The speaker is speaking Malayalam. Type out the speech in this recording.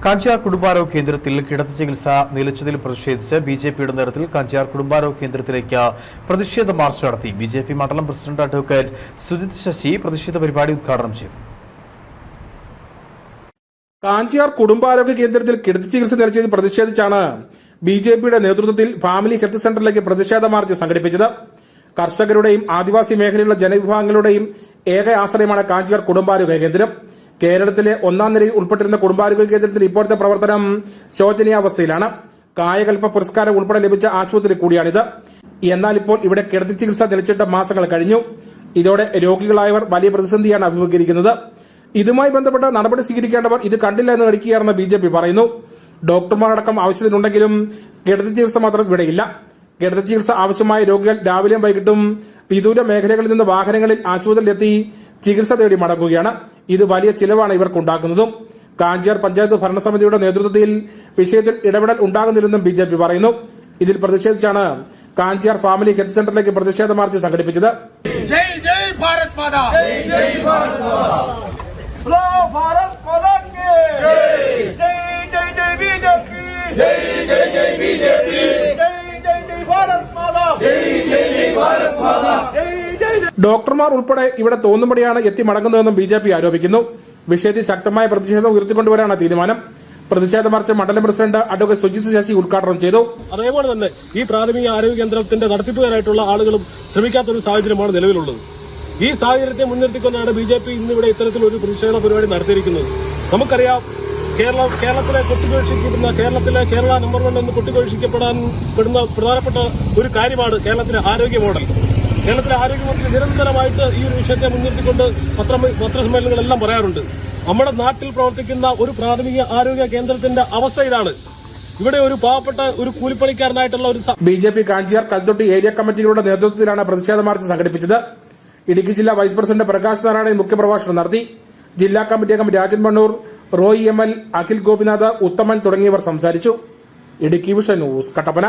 കാഞ്ചിയാർ കുടുംബാരോഗ്യ കേന്ദ്രത്തിൽ കിടത്തി ചികിത്സ നിലച്ചതിൽ പ്രതിഷേധിച്ച് ബിജെപിയുടെ നേതൃത്വത്തിൽ കാഞ്ചിയാർ കുടുംബാരോഗ്യ കേന്ദ്രത്തിലേക്ക് പ്രതിഷേധ മാർച്ച് നടത്തി. ബിജെപി മണ്ഡലം പ്രസിഡന്റ് അഡ്വക്കേറ്റ് സുജിത് ശശി പ്രതിഷേധ പരിപാടി ഉദ്ഘാടനം ചെയ്തു. കാഞ്ചിയാർ കുടുംബാരോഗ്യ കേന്ദ്രത്തിൽ കിടത്തി ചികിത്സ നിലച്ചതിൽ പ്രതിഷേധിച്ചാണ് ബിജെപിയുടെ നേതൃത്വത്തിൽ ഫാമിലി ഹെൽത്ത് സെന്ററിലേക്ക് പ്രതിഷേധ മാർച്ച് സംഘടിപ്പിച്ചത്. കർഷകരുടെയും ആദിവാസി മേഖലയിലുള്ള ജനവിഭാഗങ്ങളുടെയും ഏക ആശ്രയമാണ് കാഞ്ചിയാർ കുടുംബാരോഗ്യ കേന്ദ്രം. കേരളത്തിലെ ഒന്നാം നിരയിൽ ഉൾപ്പെട്ടിരുന്ന കുടുംബാരോഗ്യ കേന്ദ്രത്തിൽ ഇപ്പോഴത്തെ പ്രവർത്തനം ശോചനീയാവസ്ഥയിലാണ്. കായകൽപ്പ പുരസ്കാരം ഉൾപ്പെടെ ലഭിച്ച ആശുപത്രി കൂടിയാണിത്. എന്നാൽ ഇപ്പോൾ ഇവിടെ കിടത്തി ചികിത്സ നിലച്ചിട്ട് മാസങ്ങൾ കഴിഞ്ഞു. ഇതോടെ രോഗികളായവർ വലിയ പ്രതിസന്ധിയാണ് അഭിമുഖീകരിക്കുന്നത്. ഇതുമായി ബന്ധപ്പെട്ട നടപടി സ്വീകരിക്കേണ്ടവർ ഇത് കണ്ടില്ല എന്ന് നടിക്കുകയാണെന്ന് ബിജെപി പറയുന്നു. ഡോക്ടർമാരടക്കം ആവശ്യത്തിനുണ്ടെങ്കിലും കിടത്തി ചികിത്സ മാത്രം ഇവിടെയില്ല. കിടത്തി ചികിത്സ ആവശ്യമായ രോഗികൾ രാവിലെയും വൈകിട്ടും വിദൂര മേഖലകളിൽ നിന്ന് വാഹനങ്ങളിൽ ആശുപത്രിയിലെത്തി ചികിത്സ തേടി മടങ്ങുകയാണ്. ഇത് വലിയ ചിലവാണ് ഇവർക്കുണ്ടാക്കുന്നതും. കാഞ്ചിയാർ പഞ്ചായത്ത് ഭരണസമിതിയുടെ നേതൃത്വത്തിൽ വിഷയത്തിൽ ഇടപെടൽ ഉണ്ടാകുന്നില്ലെന്നും ബിജെപി പറയുന്നു. ഇതിൽ പ്രതിഷേധിച്ചാണ് കാഞ്ചിയാർ ഫാമിലി ഹെൽത്ത് സെന്ററിലേക്ക് പ്രതിഷേധ മാർച്ച് സംഘടിപ്പിച്ചത്. ജയ് ജയ് ഭാരത് മാതാ, ജയ് ജയ് ഭാരത് മാതാ, ബോലോ ഭാരത് മാതാ കി ജയ്, ജയ് ജയ് ജയ് ബിജെപി, ജയ് ജയ് ജയ് ബിജെപി, ജയ് ജയ് ജയ് ഭാരത് മാതാ, ജയ് ജയ് ജയ് ഭാരത് മാതാ, ജയ് ജയ്. ഡോക്ടർമാർ ഉൾപ്പെടെ ഇവിടെ തോന്നുമ്പടിയാണ് എത്തി മടങ്ങുന്നതെന്നും ബിജെപി ആരോപിക്കുന്നു. വിഷയത്തിൽ ശക്തമായ പ്രതിഷേധം ഉയർത്തിക്കൊണ്ടുവരാനാണ് തീരുമാനം. പ്രതിഷേധ മാർച്ച് മണ്ഡലം പ്രസിഡന്റ് അഡ്വക്കേറ്റ് സുജിത് ശശി ഉദ്ഘാടനം ചെയ്തു. അതേപോലെ തന്നെ ഈ പ്രാഥമിക ആരോഗ്യ കേന്ദ്രത്തിന്റെ നടത്തിപ്പുകാരായിട്ടുള്ള ആളുകളും ശ്രമിക്കാത്തൊരു സാഹചര്യമാണ് നിലവിലുള്ളത്. ഈ സാഹചര്യത്തെ മുൻനിർത്തിക്കൊണ്ടാണ് ബിജെപി ഇന്നിവിടെ ഇത്തരത്തിലൊരു പ്രതിഷേധ പരിപാടി നടത്തിയിരിക്കുന്നത്. നമുക്കറിയാം, കേരളത്തിലെ കൊട്ടിഘോഷിക്കപ്പെടുന്ന കേരള നമ്പർ 1 എന്ന് കൊട്ടിഘോഷിക്കപ്പെടുന്ന പ്രധാനപ്പെട്ട ഒരു കാര്യമാണ് കേരളത്തിലെ ആരോഗ്യ മോഡൽ. കേരളത്തിലെ ആരോഗ്യമന്ത്രി നിരന്തരമായിട്ട് ഈ ഒരു വിഷയത്തെ മുൻനിർത്തിക്കൊണ്ട് പത്രസമ്മേളനങ്ങളെല്ലാം പറയാറുണ്ട്. നമ്മുടെ നാട്ടിൽ പ്രവർത്തിക്കുന്ന ഒരു പ്രാഥമിക ആരോഗ്യ കേന്ദ്രത്തിന്റെ അവസ്ഥ ഇതാണ്. ഇവിടെ ഒരു പാവപ്പെട്ട ഒരു കൂലിപ്പണിക്കാരനായിട്ടുള്ള ഒരു ബിജെപി കാഞ്ചിയാർ കൽത്തൊട്ടി ഏരിയ കമ്മിറ്റികളുടെ നേതൃത്വത്തിലാണ് പ്രതിഷേധ മാർച്ച് സംഘടിപ്പിച്ചത്. ഇടുക്കി ജില്ലാ വൈസ് പ്രസിഡന്റ് പ്രകാശ് നാരായണൻ മുഖ്യപ്രഭാഷണം നടത്തി. ജില്ലാ കമ്മിറ്റി അംഗം രാജൻ മണ്ണൂർ, റോയി ML, അഖിൽ ഗോപിനാഥ്, ഉത്തമൻ തുടങ്ങിയവർ സംസാരിച്ചു. Idukki vision news, Kattappana.